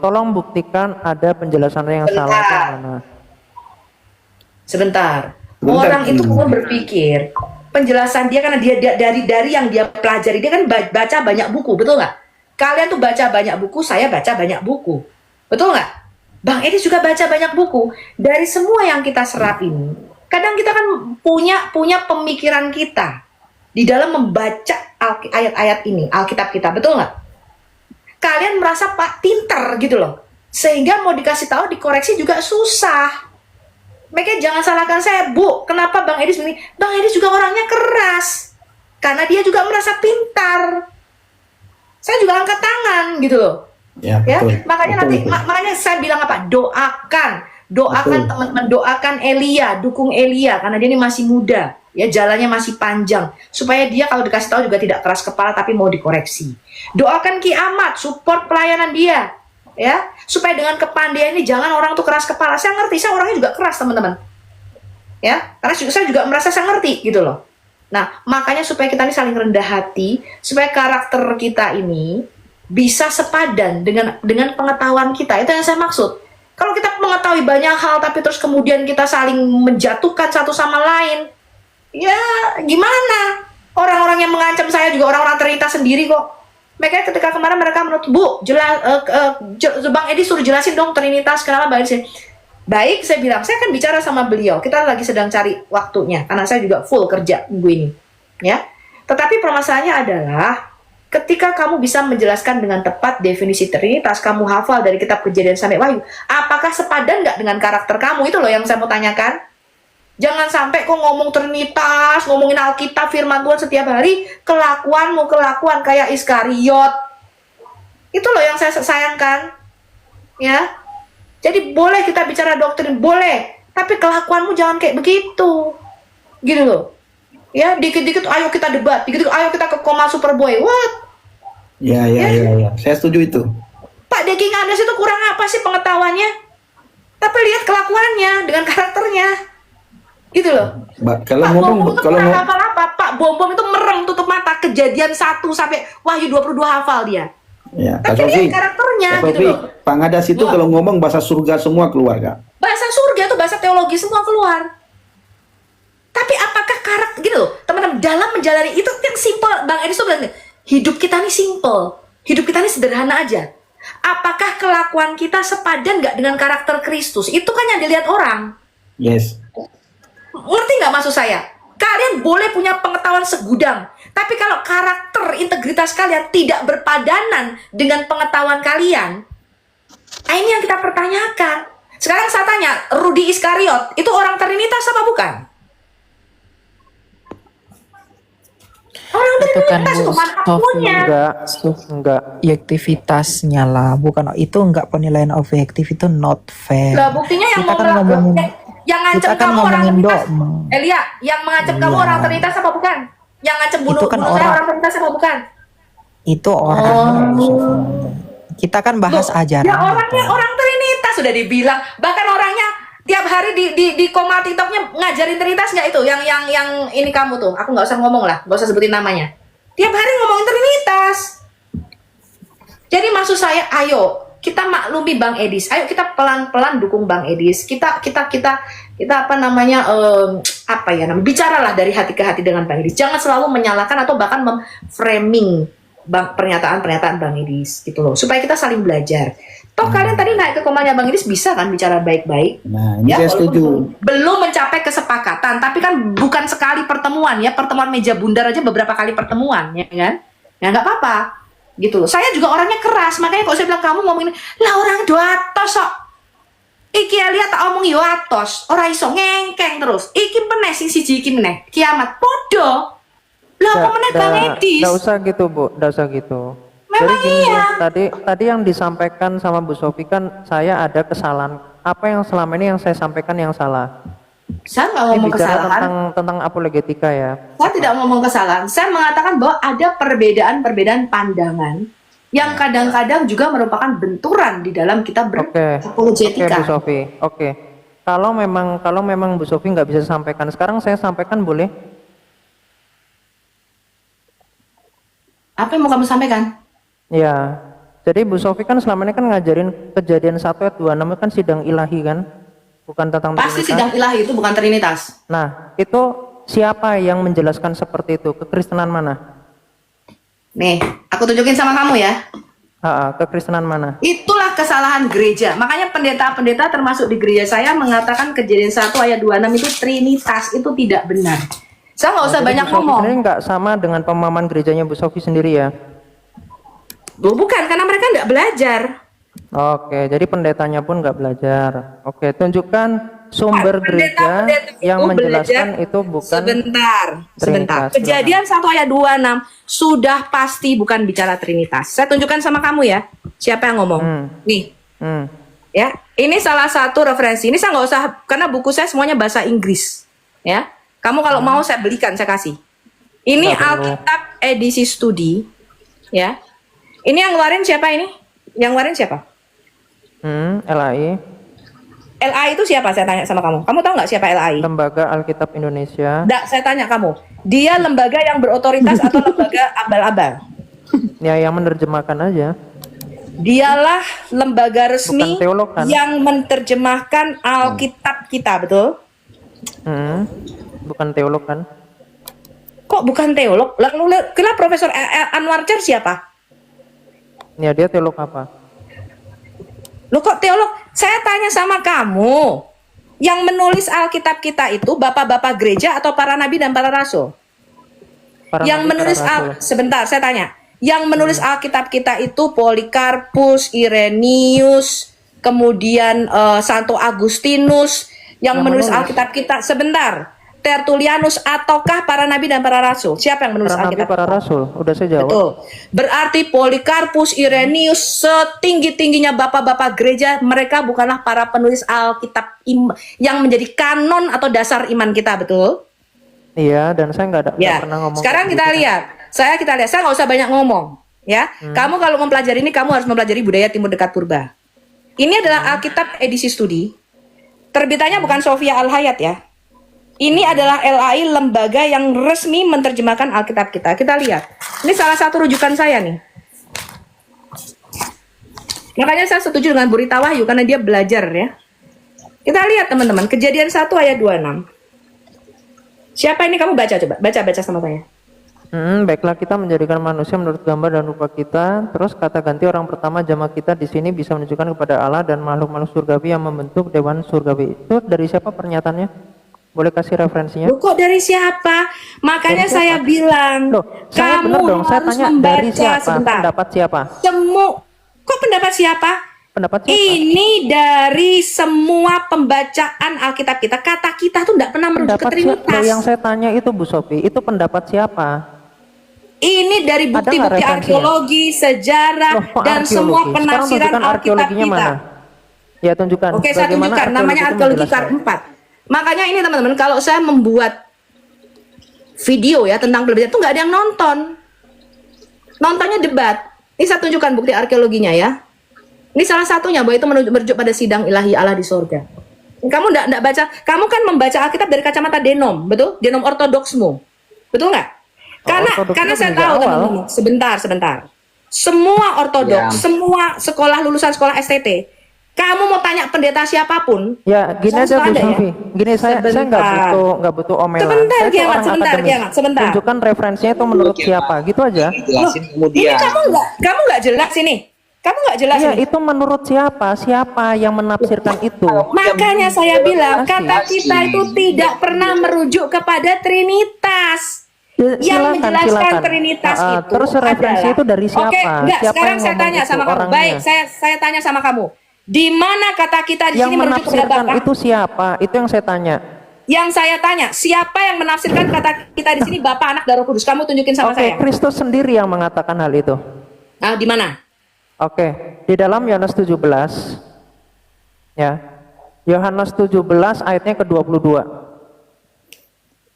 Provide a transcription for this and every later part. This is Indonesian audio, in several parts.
tolong buktikan ada penjelasan yang salah atau mana. Sebentar. Orang itu kan berpikir penjelasan dia karena dia dari yang dia pelajari, dia kan baca banyak buku, betul nggak? Kalian tuh baca banyak buku, saya baca banyak buku, betul nggak? Bang Edi juga baca banyak buku. Dari semua yang kita serap ini, kadang kita kan punya pemikiran kita di dalam membaca ayat-ayat ini, Alkitab kita, betul nggak? Kalian merasa Pak pinter gitu loh, sehingga mau dikasih tahu dikoreksi juga susah. Makanya jangan salahkan saya, Bu. Kenapa Bang Edis begini? Bang Edis juga orangnya keras. Karena dia juga merasa pintar. Saya juga angkat tangan gitu loh. Ya, betul. Makanya makanya saya bilang apa? Doakan teman-teman, doakan Elia, dukung Elia karena dia ini masih muda, ya jalannya masih panjang. Supaya dia kalau dikasih tahu juga tidak keras kepala tapi mau dikoreksi. Doakan Ki Ahmad, support pelayanan dia. Ya, supaya dengan kepandaian ini jangan orang tuh keras kepala. Saya ngerti, saya orangnya juga keras teman-teman. Ya, karena saya juga merasa saya ngerti gitu loh. Nah, makanya supaya kita ini saling rendah hati, supaya karakter kita ini bisa sepadan dengan pengetahuan kita. Itu yang saya maksud. Kalau kita mengetahui banyak hal tapi terus kemudian kita saling menjatuhkan satu sama lain, ya gimana? Orang-orang yang mengancam saya juga orang-orang terlintas sendiri kok. Makanya ketika kemarin mereka menurut Bu, Bang Edi suruh jelasin dong Trinitas, kenapa Bang Edi? Baik, saya bilang, saya kan bicara sama beliau, kita lagi sedang cari waktunya, karena saya juga full kerja minggu ini, ya. Tetapi permasalahannya adalah, ketika kamu bisa menjelaskan dengan tepat definisi Trinitas, kamu hafal dari kitab Kejadian sampai Wahyu, apakah sepadan nggak dengan karakter kamu? Itu loh yang saya mau tanyakan. Jangan sampai kok ngomong Trinitas, ngomongin Alkitab, firman Tuhan setiap hari, kelakuanmu kelakuan kayak Iskariot. Itu loh yang saya sayangkan. Ya. Jadi boleh kita bicara doktrin, boleh, tapi kelakuanmu jangan kayak begitu. Gitu loh. Ya, dikit-dikit ayo kita debat, dikit-dikit ayo kita ke koma Superboy. What? Ya. Saya setuju itu. Pak Daging Anas itu kurang apa sih pengetahuannya? Tapi lihat kelakuannya dengan karakternya. Gitu loh. Kalau ngomong hafal apa? Pak Bom itu merem tutup mata Kejadian 1 sampai Wahyu 22 hafal dia. Ya, tapi lihat karakternya gitu loh. Pak Ngadas itu kalau ngomong bahasa surga semua keluar, Kak. Bahasa surga tuh bahasa teologi semua keluar. Tapi apakah karakter gitu loh, teman-teman, dalam menjalani itu yang simple, Bang Edis tuh bilang, hidup kita ini simple, hidup kita ini sederhana aja. Apakah kelakuan kita sepadan nggak dengan karakter Kristus? Itu kan yang dilihat orang. Yes. Ngerti nggak maksud saya? Kalian boleh punya pengetahuan segudang, tapi kalau karakter integritas kalian tidak berpadanan dengan pengetahuan kalian, ini yang kita pertanyakan. Sekarang saya tanya, Rudi Iskariot itu orang Trinitas apa bukan? Orang Itu kan Trinitas, Bu manapun-nya. Enggak. Objektivitasnya lah, bukan itu enggak penilaian objektif, itu not fair. Lah buktinya yang Kita mau kan ngomongin, yang ngancem kita kan kamu orang ngomongin Trinitas. dogma. Elia, yang mengancam kamu Iya. orang Trinitas apa bukan? Yang ngancem bunuh Itu kan saya orang. orang Trinitas apa bukan? Itu orang. Kita kan bahas ajaran. Ya orangnya orang Trinitas sudah dibilang, bahkan orangnya tiap hari di koma TikToknya ngajarin Trinitas nggak itu? Yang ini kamu tuh, aku nggak usah ngomong lah, nggak usah sebutin namanya. Tiap hari ngomongin Trinitas. Jadi maksud saya, ayo kita maklumi Bang Edis, ayo kita pelan-pelan dukung Bang Edis. Kita apa namanya bicaralah dari hati ke hati dengan Bang Edis. Jangan selalu menyalahkan atau bahkan memframing pernyataan-pernyataan Bang Edis gitu loh. Supaya kita saling belajar. Toh kalian tadi naik ke komanya Bang Edis bisa kan bicara baik-baik? Nah, ini saya setuju. Belum mencapai kesepakatan, tapi kan bukan sekali pertemuan ya, pertemuan meja bundar aja beberapa kali pertemuan, ya kan? Ya nggak apa-apa, gitu loh. Saya juga orangnya keras, makanya kok saya bilang kamu ngomongin, lah orang doatos kok. Iki lihat tak omong yo atos, ora iso ngengkeng terus. Iki meneh sing siji iki meneh, kiamat podo. Lah apa meneh Bang Edis? Nggak usah gitu Bu, nggak usah gitu. Memang Jadi gini, iya. tadi yang disampaikan sama Bu Sofi kan saya ada kesalahan. Apa yang selama ini yang saya sampaikan yang salah? Saya nggak Ini ngomong bicara kesalahan. tentang apologetika ya. Saya tidak ngomong kesalahan. Saya mengatakan bahwa ada perbedaan pandangan yang kadang-kadang juga merupakan benturan di dalam kita Oke, berapologetika. Bu Sofi. Oke. Kalau memang Bu Sofi nggak bisa sampaikan sekarang, saya sampaikan boleh? Apa yang mau kamu sampaikan? Ya. Jadi Bu Sofi kan selama ini kan ngajarin Kejadian 1 ayat 26 itu kan sidang ilahi kan? Bukan tentang Pasti Trinitas. sidang ilahi itu bukan Trinitas. Nah, itu siapa yang menjelaskan seperti itu? Kekristenan mana? Nih, aku tunjukin sama kamu ya. Kekristenan mana? Itulah kesalahan gereja. Makanya pendeta-pendeta termasuk di gereja saya mengatakan Kejadian 1 ayat 26 itu Trinitas, itu tidak benar. Saya nggak usah Jadi banyak Bu Sofi ngomong. sendiri nggak sama dengan pemahaman gerejanya Bu Sofi sendiri ya? Bukan, karena mereka nggak belajar. Oke, jadi pendetanya pun nggak belajar. Oke, tunjukkan sumber gereja Pendeta-pendeta yang itu menjelaskan belajar. itu bukan Sebentar. Trinitas. Kejadian 1 ayat 26 sudah pasti bukan bicara Trinitas. Saya tunjukkan sama kamu ya. Siapa yang ngomong? Nih, Hmm. ya. Ini salah satu referensi. Ini saya nggak usah, karena buku saya semuanya bahasa Inggris. Ya. Kamu kalau mau saya belikan, saya kasih. Ini Nggak perlu. Alkitab edisi studi. Ya. Ini yang ngeluarin siapa ini? Yang ngeluarin siapa? LAI, LAI itu siapa? Saya tanya sama kamu. Kamu tahu nggak siapa LAI? Lembaga Alkitab Indonesia. Nggak, saya tanya kamu. Dia lembaga yang berotoritas atau lembaga abal-abal? Ya, yang menerjemahkan aja. Dialah lembaga resmi Bukan teolog, kan? yang menerjemahkan Alkitab kita, betul? Bukan teolog kan? Kok bukan teolog? Lalu kira Profesor Anwar Cer siapa? Ya, dia teolog apa? Lo kok teolog? Saya tanya sama kamu. Yang menulis Alkitab kita itu bapak-bapak gereja atau para nabi dan para rasul? Para Yang nabi, menulis para rasul. sebentar, saya tanya. Yang menulis Alkitab kita itu Polikarpus, Irenaeus, kemudian Santo Agustinus. Yang menulis Alkitab kita sebentar. Tertullianus ataukah para nabi dan para rasul? Siapa yang menulis Para nabi, Alkitab? para rasul. Udah saya jawab. Betul. Berarti Polikarpus, Irenaeus, setinggi-tingginya bapak-bapak gereja, mereka bukanlah para penulis Alkitab yang menjadi kanon atau dasar iman kita, betul? Iya, dan saya nggak Ya. pernah ngomong. Sekarang kayak kita gitu. lihat. Saya nggak usah banyak ngomong, ya. Kamu kalau mempelajari ini, kamu harus mempelajari budaya Timur Dekat Purba. Ini adalah Alkitab edisi studi. Terbitannya bukan Sofia Al-Hayat ya. Ini adalah LAI, lembaga yang resmi menerjemahkan Alkitab kita. Kita lihat. Ini salah satu rujukan saya nih. Makanya saya setuju dengan Bu Rita Wahyu karena dia belajar ya. Kita lihat teman-teman, Kejadian 1 ayat 26. Siapa ini, kamu baca coba. Baca sama saya. Baiklah, kita menjadikan manusia menurut gambar dan rupa kita. Terus kata ganti orang pertama jamaah kita di sini bisa menunjukkan kepada Allah dan makhluk-makhluk surgawi yang membentuk dewan surgawi. Itu dari siapa pernyataannya? Boleh kasih referensinya? Loh, kok dari siapa? Makanya Dari siapa? saya bilang, Loh, saya kamu bener dong. Saya harus tanya membaca dari siapa? sebentar. Pendapat siapa? Kok pendapat siapa? Pendapat siapa? Ini dari semua pembacaan Alkitab kita. Kata kita tuh tidak pernah merujuk ke Pendapat siapa? Trinitas. Yang saya tanya itu Bu Sofi, itu pendapat siapa? Ini dari Ada nggak bukti-bukti referensinya? arkeologi, sejarah, Loh, kok dan semua arkeologi? Sekarang penafsiran tunjukkan Alkitab arkeologinya kita. mana? Ya, tunjukkan. Oke, saya Bagaimana tunjukkan. Namanya itu arkeologi menjelaskan? Kar 4. Makanya ini teman-teman, kalau saya membuat video ya tentang perbedaan itu nggak ada yang nonton. Nontonnya debat. Ini saya tunjukkan bukti arkeologinya ya. Ini salah satunya bahwa itu merujuk pada sidang ilahi Allah di sorga. Kamu enggak baca, kamu kan membaca Alkitab dari kacamata denom, betul? Denom ortodoksmu. Betul nggak? Ortodoks Karena itu saya sejak tahu awal. teman-teman, sebentar. Semua ortodoks, semua sekolah lulusan sekolah STT, kamu mau tanya pendeta siapapun, Ya, gini saya aja Bu suka ada ya. Sofi. Gini saya nggak butuh omelan. Sebentar, Saya tuh Kiamat, orang akademis. sebentar. Tunjukkan referensinya itu menurut Kiamat. siapa, gitu aja. Jelasin Ini kemudian. kamu nggak jelas ini. Kamu nggak jelas Iya, ini. itu menurut siapa? Siapa yang menafsirkan itu? Makanya saya bilang kata Jelasin. kita itu tidak pernah merujuk kepada Trinitas. Ya, Yang silakan, menjelaskan silakan. Trinitas itu Terus referensi adalah- itu dari siapa? Oke, enggak, Siapa sekarang yang saya ngomong tanya itu sama kamu. orangnya? Baik, saya tanya sama kamu. Di mana kata kita di Yang sini merujuk kepada menafsirkan Bapa? itu siapa? Itu yang saya tanya. Yang saya tanya, siapa yang menafsirkan kata kita di sini Bapa, Anak, dan Roh Kudus? Kamu tunjukin sama Oke, saya. Kristus sendiri yang mengatakan hal itu. Ah, di mana? Oke, di dalam Yohanes 17 ya. Yohanes 17 ayatnya ke-22.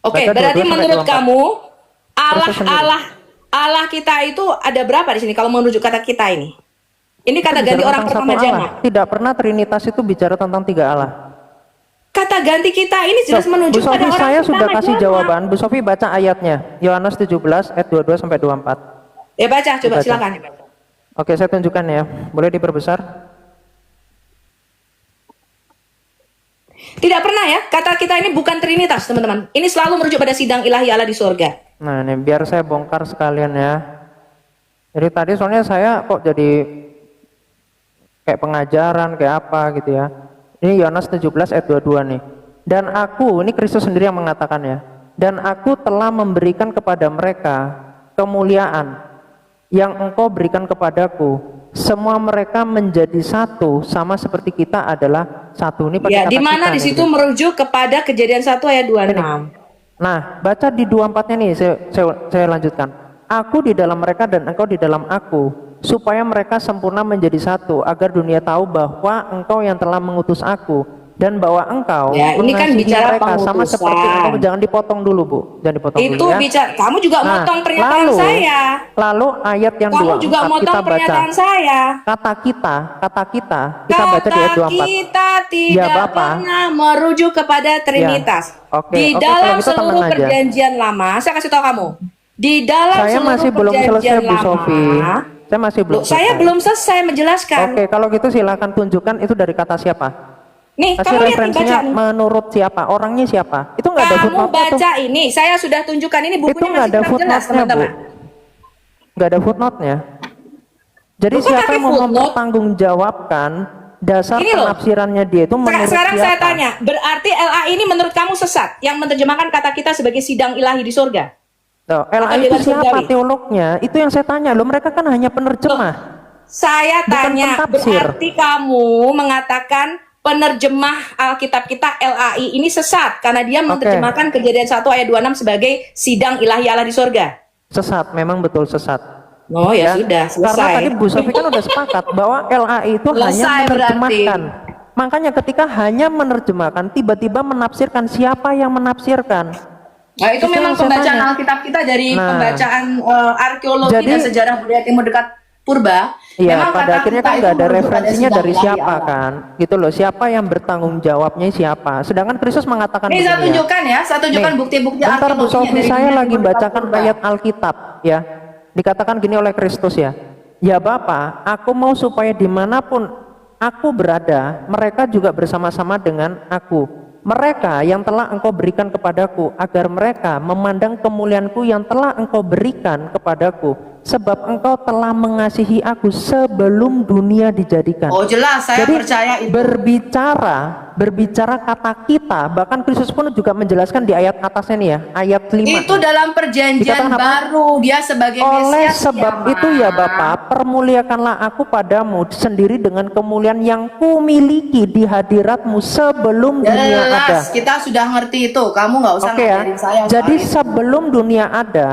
Oke, Baca berarti 22 sampai menurut 24. kamu Kristus sendiri. Allah kita itu ada berapa di sini kalau merujuk kata kita ini? Ini kata Itu ganti bicara orang tentang pertama satu jamaah. Allah. Tidak pernah Trinitas itu bicara tentang 3 Allah. Kata ganti kita ini jelas Bu menunjuk pada Sofi, orang saya pertama sudah kasih jamaah. jawaban. Bu Sofi baca ayatnya. Yohanes 17 ayat 22 sampai 24. Ya baca, coba Baca. silakan. Oke, saya tunjukkan ya. Boleh diperbesar? Tidak pernah ya, kata kita ini bukan Trinitas, teman-teman. Ini selalu merujuk pada sidang ilahi Allah di surga. Nah, ini biar saya bongkar sekalian ya. Jadi tadi soalnya saya kok jadi kayak pengajaran, kayak apa gitu ya. Ini Yohanes 17 ayat 22 nih. Dan aku, ini Kristus sendiri yang mengatakan ya. Dan aku telah memberikan kepada mereka kemuliaan yang engkau berikan kepadaku. Semua mereka menjadi satu, sama seperti kita adalah satu. Ini pakai Ya, kata di mana kita di nih, situ gitu. merujuk kepada Kejadian 1 ayat 26. Nah, baca di 24-nya nih, saya lanjutkan. Aku di dalam mereka dan engkau di dalam aku, supaya mereka sempurna menjadi satu, agar dunia tahu bahwa engkau yang telah mengutus aku, dan bahwa engkau Ya, ini kan mengasihi bicara mereka sama pengutusan. seperti engkau. Jangan dipotong dulu, Bu. Jangan dipotong Itu dulu ya. bicara, kamu juga Nah, motong pernyataan saya. Lalu ayat yang Kamu 24 juga kita motong baca. pernyataan saya. Kata kita kita baca di ayat 24. Kita Ya, tidak Bapak. pernah merujuk kepada Trinitas. Oke, Di oke, dalam kalau gitu seluruh tenang aja. perjanjian lama, saya kasih tahu kamu. Di dalam Saya seluruh masih belum selesai, perjanjian Bu Sofi. Saya masih belum Loh, saya selesai. belum selesai menjelaskan. Oke, kalau gitu silakan tunjukkan itu dari kata siapa. Nih, Kasih kamu lihat nih, referensinya baca nih. menurut siapa, orangnya siapa. Itu nggak ada Kamu footnote-nya tuh. baca ini, saya sudah tunjukkan ini Itu bukunya nggak masih ada kurang jelas, footnote-nya, Bu. teman-teman. Nggak ada footnote-nya. Jadi Loh, kok siapa pakai yang mau footnote? mempertanggungjawabkan dasar Ini loh. penafsirannya dia itu menurut Sekarang siapa? saya tanya, berarti LA ini menurut kamu sesat yang menerjemahkan kata kita sebagai sidang ilahi di surga? Loh, LA Atau itu Dewan siapa Surgawi? teolognya? Itu yang saya tanya. Loh, mereka kan hanya penerjemah. Saya Bukan tanya, pentafsir. berarti kamu mengatakan penerjemah Alkitab kita LAI ini sesat karena dia menerjemahkan Kejadian 1 ayat 26 sebagai sidang ilahi Allah di surga. Sesat, memang betul sesat. Oh ya, sudah, Karena selesai. tadi Bu Sofi kan udah sepakat bahwa LAI itu hanya Selesai menerjemahkan. berarti. Makanya ketika hanya menerjemahkan, tiba-tiba menafsirkan, siapa yang menafsirkan? Nah, itu Itu memang yang saya pembacaan tanya. Alkitab kita dari Nah. pembacaan arkeologi Jadi- dan sejarah budaya Timur Dekat Purba. Iya, memang pada kata akhirnya kita kan itu nggak ada merujuk pada referensinya sidang dari ilahi siapa Allah. kan, gitu loh. Siapa yang bertanggung jawabnya siapa? Sedangkan Kristus mengatakan Ini saya begini ya. tunjukkan ya, saya tunjukkan Nih, bukti-bukti bentar Bu arkeologinya Sofi, dari saya dunia lagi Timur Dekat bacakan Purba. ayat Alkitab ya. Dikatakan gini oleh Kristus ya. Ya Bapa, aku mau supaya dimanapun aku berada, mereka juga bersama-sama dengan aku. Mereka yang telah engkau berikan kepadaku, agar mereka memandang kemuliaanku yang telah engkau berikan kepadaku. Sebab engkau telah mengasihi aku sebelum dunia dijadikan. Oh jelas, saya Jadi percaya itu. berbicara kata kita, bahkan Kristus pun juga menjelaskan di ayat atasnya nih ya, ayat 5. Itu dalam perjanjian Dikatakan apa? baru, dia sebagai Oleh Mesias. sebab ya, itu ya Bapa, permuliakanlah aku padamu sendiri dengan kemuliaan yang kumiliki di hadiratmu sebelum dunia ada. Jelas, kita sudah ngerti itu. Kamu nggak usah Oke ya. ngajarin saya. Jadi soal itu. sebelum dunia ada,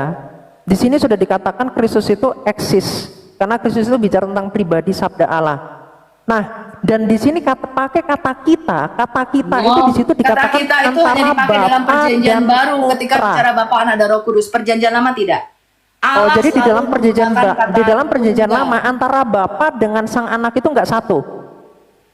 di sini sudah dikatakan Kristus itu eksis. Karena Kristus itu bicara tentang pribadi sabda Allah. Nah, dan di sini pakai kata kita itu di situ kata dikatakan kita itu antara hanya dipakai dalam Bapa perjanjian dan baru ketika Putra. bicara Bapa, Anak, dan Roh Kudus. Perjanjian lama tidak. Oh, Allah jadi di selalu dalam perjanjian menggunakan kata di dalam perjanjian tunggal. lama antara Bapa dengan sang anak itu enggak satu.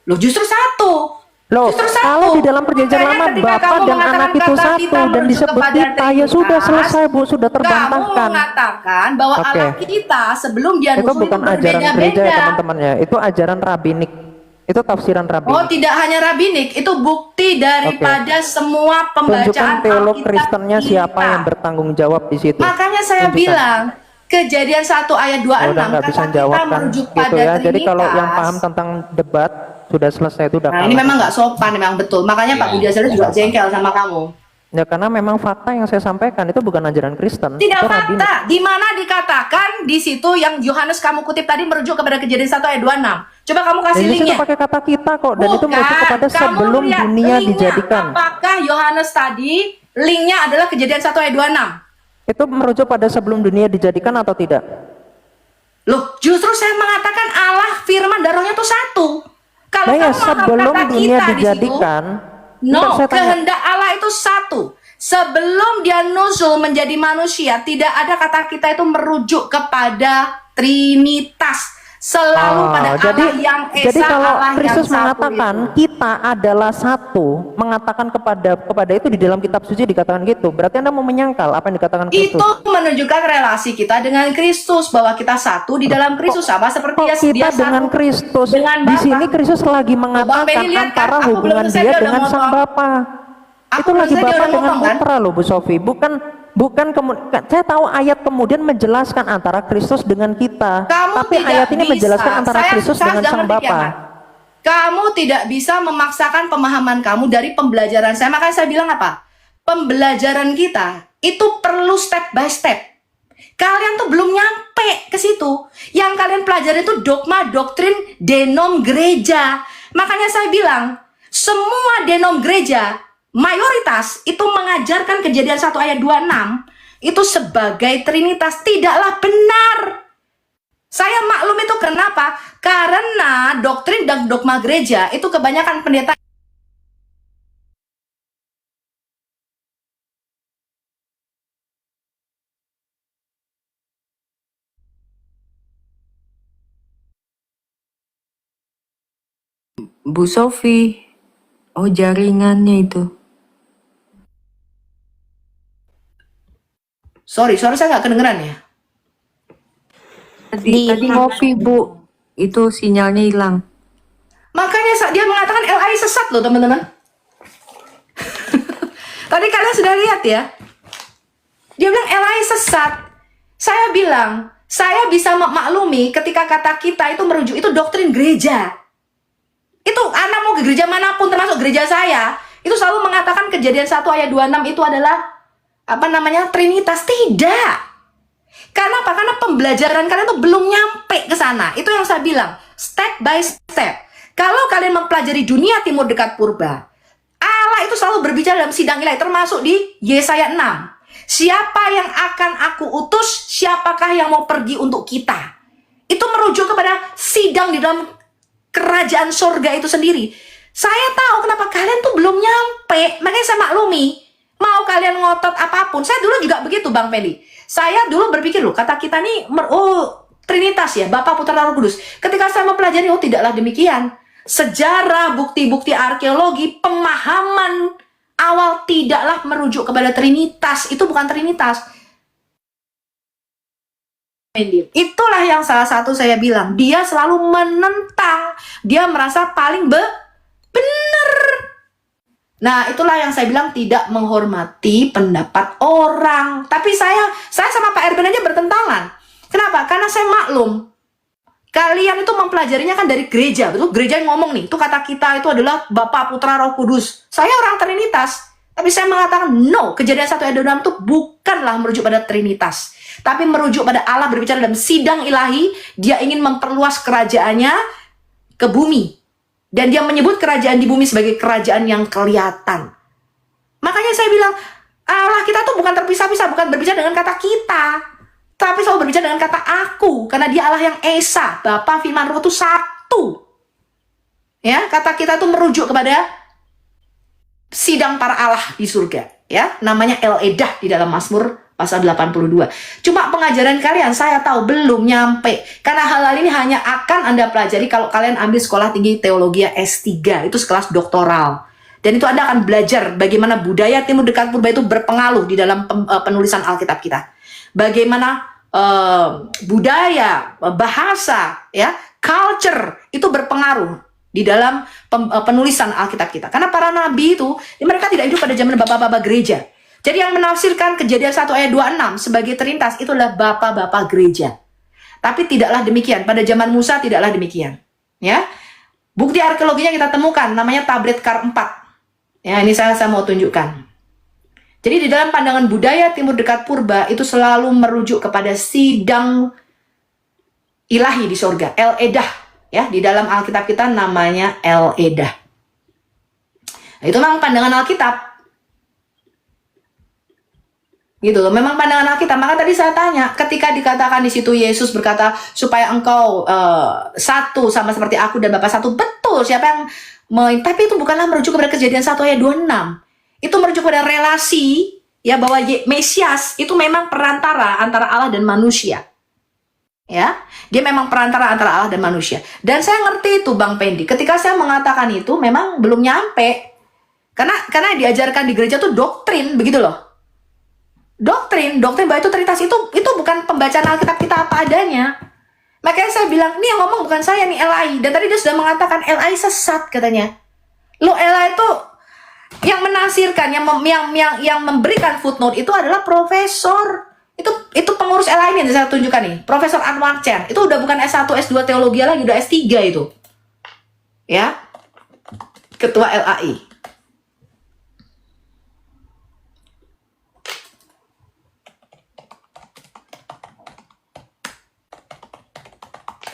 Loh, justru satu. Loh, Justru satu. kalau di dalam perjanjian Makanya lama ketika Bapa kamu dan mengatakan anak itu kata satu kita dan merujuk disebut kepada kita ya Trinitas, sudah selesai Bu, sudah Kamu terbantahkan. mengatakan bahwa Oke. Allah kita sebelum dia Itu nusul bukan ajaran gereja ya berbeda-beda. teman-teman ya, itu ajaran rabinik. Itu tafsiran Oh, rabinik. tidak hanya rabinik, itu bukti daripada semua pembacaan Tunjukkan teolog Alkitab Kristennya siapa kita. yang bertanggung jawab di situ. Makanya saya Tunjukkan. bilang Kejadian 1 ayat 26 Ya udah nggak bisa kata kita jawab kan merujuk gitu pada ya. Jadi kalau yang Trinitas. paham tentang debat sudah selesai itu udah Nah, kalah. ini memang nggak sopan, memang betul. Makanya Pak Budi Azhar juga jengkel sama kamu. Ya karena memang fakta yang saya sampaikan itu bukan ajaran Kristen. Tidak itu rabinik. fakta. Di mana dikatakan di situ yang Yohanes kamu kutip tadi merujuk kepada Kejadian 1 ayat 26. Coba kamu kasih Dan di situ linknya. pakai kata kita kok dan itu merujuk Bukan. kepada Kamu sebelum lihat dunia linknya. dijadikan. Apakah Yohanes tadi linknya adalah Kejadian 1 ayat 26? Itu merujuk pada sebelum dunia dijadikan atau tidak? Loh, justru saya mengatakan Allah, firman, dan rohnya itu satu. Kalau Nah ya, kamu paham sebelum kata dunia kita di situ, dijadikan, no, bentar, saya tanya. kehendak Allah itu satu. Sebelum dia nuzul menjadi manusia, tidak ada kata kita itu merujuk kepada Trinitas. Selalu pada jadi Allah yang Esa, jadi kalau Allah yang Kristus satu mengatakan itu. kita adalah satu, mengatakan kepada itu di dalam kitab suci dikatakan gitu. Berarti Anda mau menyangkal apa yang dikatakan Kristus? Itu menunjukkan relasi kita dengan Kristus, bahwa kita satu di dalam Kristus, sama seperti Kok kita dia dengan satu Kristus? dengan Di Bapa. sini Kristus lagi Bang mengatakan Benny lihat kan, antara aku belum hubungan selesai, dia dia udah dengan sang ngomong. Bapa. Aku Itu belum lagi selesai, dia Bapa udah dengan ngomong, kan? Putra loh Bu Sofi. Bukan kemudian saya tahu ayat kemudian menjelaskan antara Kristus dengan kita. Kamu Tapi tidak ayat ini bisa. menjelaskan antara Kristus dengan sedang sang berpikir, Bapa. Mas. Kamu tidak bisa memaksakan pemahaman kamu dari pembelajaran saya. Makanya saya bilang apa? Pembelajaran kita itu perlu step by step. Kalian tuh belum nyampe ke situ. Yang kalian pelajari itu dogma, doktrin, denom gereja. Makanya saya bilang, semua denom gereja mayoritas itu mengajarkan Kejadian 1 ayat 26 itu sebagai trinitas. Tidaklah benar. Saya maklum itu kenapa? Karena doktrin dan dogma gereja itu kebanyakan pendeta Bu Sofi, oh jaringannya itu. Sorry saya nggak kedengeran ya. Tadi ngopi Bu, itu sinyalnya hilang. Makanya dia mengatakan LAI sesat loh teman-teman. Tadi kalian sudah lihat ya. Dia bilang LAI sesat. Saya bilang, saya bisa memaklumi ketika kata kita itu merujuk, itu doktrin gereja. Itu anak mau ke gereja manapun, termasuk gereja saya, itu selalu mengatakan Kejadian 1 ayat 26 itu adalah trinitas. Tidak. Karena apa? Karena pembelajaran kalian tuh belum nyampe ke sana. Itu yang saya bilang, step by step. Kalau kalian mempelajari dunia timur dekat purba, Allah itu selalu berbicara dalam sidang ilahi, termasuk di Yesaya 6. Siapa yang akan aku utus? Siapakah yang mau pergi untuk kita? Itu merujuk kepada sidang di dalam kerajaan sorga itu sendiri. Saya tahu kenapa kalian tuh belum nyampe, makanya saya maklumi. Mau kalian ngotot apapun, saya dulu juga begitu Bang Feli. Saya dulu berpikir loh, kata kita nih, Trinitas ya, Bapa, Putra, Roh Kudus. Ketika saya mempelajari, tidaklah demikian. Sejarah, bukti-bukti arkeologi, pemahaman awal tidaklah merujuk kepada Trinitas. Itu bukan Trinitas. Itulah yang salah satu saya bilang, dia selalu menentang, dia merasa paling benar. Nah, itulah yang saya bilang tidak menghormati pendapat orang. Tapi saya sama Pak Erben aja bertentangan. Kenapa? Karena saya maklum, kalian itu mempelajarinya kan dari gereja, betul? Gereja yang ngomong nih, itu kata kita itu adalah Bapa, Putra, Roh Kudus. Saya orang Trinitas, tapi saya mengatakan no, Kejadian 1 ayat 26 itu bukanlah merujuk pada Trinitas, tapi merujuk pada Allah berbicara dalam sidang ilahi. Dia ingin memperluas kerajaannya ke bumi, dan dia menyebut kerajaan di bumi sebagai kerajaan yang kelihatan. Makanya saya bilang, Allah kita tuh bukan terpisah-pisah, bukan berbicara dengan kata kita, tapi selalu berbicara dengan kata aku, karena dia Allah yang Esa, Bapa, Firman, Roh itu satu. Ya, kata kita tuh merujuk kepada sidang para Allah di surga, ya, namanya El Edah di dalam Mazmur pasal 82. Cuma pengajaran kalian saya tahu belum nyampe, karena hal-hal ini hanya akan Anda pelajari kalau kalian ambil sekolah tinggi teologi S3, itu sekelas doktoral. Dan itu Anda akan belajar bagaimana budaya timur dekat purba itu berpengaruh di dalam penulisan Alkitab kita. Bagaimana budaya, bahasa, ya, culture itu berpengaruh di dalam penulisan Alkitab kita. Karena para nabi itu, mereka tidak hidup pada zaman bapak-bapak gereja. Jadi yang menafsirkan Kejadian 1 ayat 26 sebagai Trinitas itu adalah bapak-bapak gereja. Tapi tidaklah demikian. Pada zaman Musa tidaklah demikian. Ya, bukti arkeologinya kita temukan, namanya tablet Kar 4. Ya, ini saya mau tunjukkan. Jadi di dalam pandangan budaya timur dekat purba itu selalu merujuk kepada sidang ilahi di surga, El Edah, ya, di dalam Alkitab kita namanya El Edah. Nah, itu memang pandangan Alkitab. Gitu loh, memang pandangan Alkitab. Maka tadi saya tanya, ketika dikatakan di situ Yesus berkata supaya engkau satu sama seperti aku dan Bapa satu, betul, siapa yang tapi itu bukanlah merujuk kepada Kejadian 1 ayat 26. Itu merujuk pada relasi, ya, bahwa Mesias itu memang perantara antara Allah dan manusia. Ya, dia memang perantara antara Allah dan manusia. Dan saya ngerti itu Bang Pendi. Ketika saya mengatakan itu memang belum nyampe. Karena diajarkan di gereja tuh doktrin, begitu loh. Doktrin bahwa itu Trinitas itu bukan pembacaan Alkitab kita apa adanya. Makanya saya bilang, nih yang ngomong bukan saya nih, LAI. Dan tadi dia sudah mengatakan LAI sesat katanya. Lo LAI itu yang menafsirkan, yang memberikan footnote itu adalah profesor. Itu pengurus LAI yang saya tunjukkan nih, Profesor Anwar Chen. Itu udah bukan S1, S2 teologi lagi, udah S3 itu. Ya. Ketua LAI.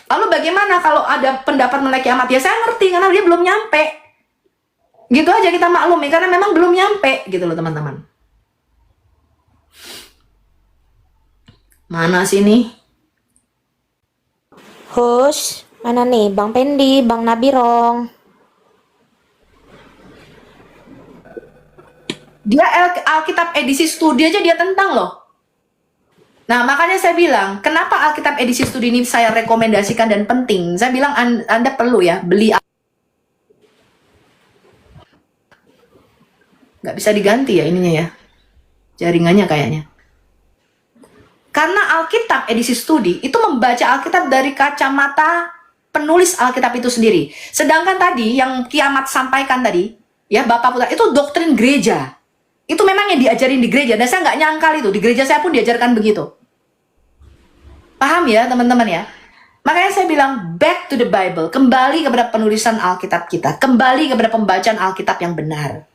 Lalu bagaimana kalau ada pendapat mengenai kiamat? Ya saya ngerti karena dia belum nyampe. Gitu aja kita maklumi karena memang belum nyampe gitu loh teman-teman. Mana sih nih? Hush, mana nih Bang Pendi, Bang Nabirong? Dia Alkitab edisi studi aja dia tentang loh. Nah, makanya saya bilang, kenapa Alkitab edisi studi ini saya rekomendasikan dan penting? Saya bilang Anda perlu ya beli. Nggak bisa diganti ya ininya ya. Jaringannya kayaknya. Karena Alkitab edisi studi itu membaca Alkitab dari kacamata penulis Alkitab itu sendiri. Sedangkan tadi yang Kiamat sampaikan tadi, ya Bapak Putra, itu doktrin gereja. Itu memang yang diajarin di gereja. Dan saya nggak nyangkal itu. Di gereja saya pun diajarkan begitu. Paham ya teman-teman ya? Makanya saya bilang back to the Bible. Kembali kepada penulisan Alkitab kita. Kembali kepada pembacaan Alkitab yang benar.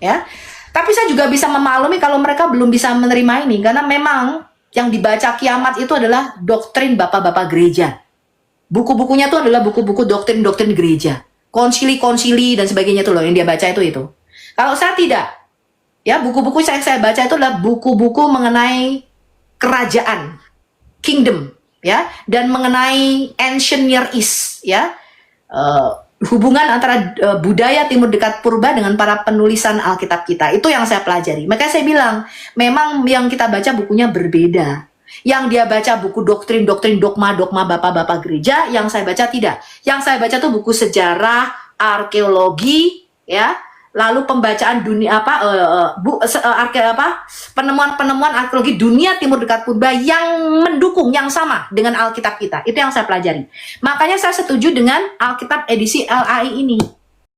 Ya. Tapi saya juga bisa memaklumi kalau mereka belum bisa menerima ini. Karena memang yang dibaca Kiamat itu adalah doktrin bapak-bapak gereja. Buku-bukunya itu adalah buku-buku doktrin-doktrin gereja. Konsili-konsili dan sebagainya itu loh yang dia baca itu. Kalau saya tidak. Ya, buku-buku saya baca itu adalah buku-buku mengenai kerajaan, kingdom, ya, dan mengenai ancient Near East, ya, hubungan antara budaya Timur Dekat Purba dengan para penulisan Alkitab kita. Itu yang saya pelajari. Makanya saya bilang, memang yang kita baca bukunya berbeda. Yang dia baca buku doktrin, dogma bapak-bapak gereja, yang saya baca tidak. Yang saya baca tuh buku sejarah, arkeologi, ya. Lalu pembacaan dunia penemuan-penemuan arkeologi dunia Timur Dekat Purba yang mendukung yang sama dengan Alkitab kita. Itu yang saya pelajari. Makanya saya setuju dengan Alkitab edisi LAI ini.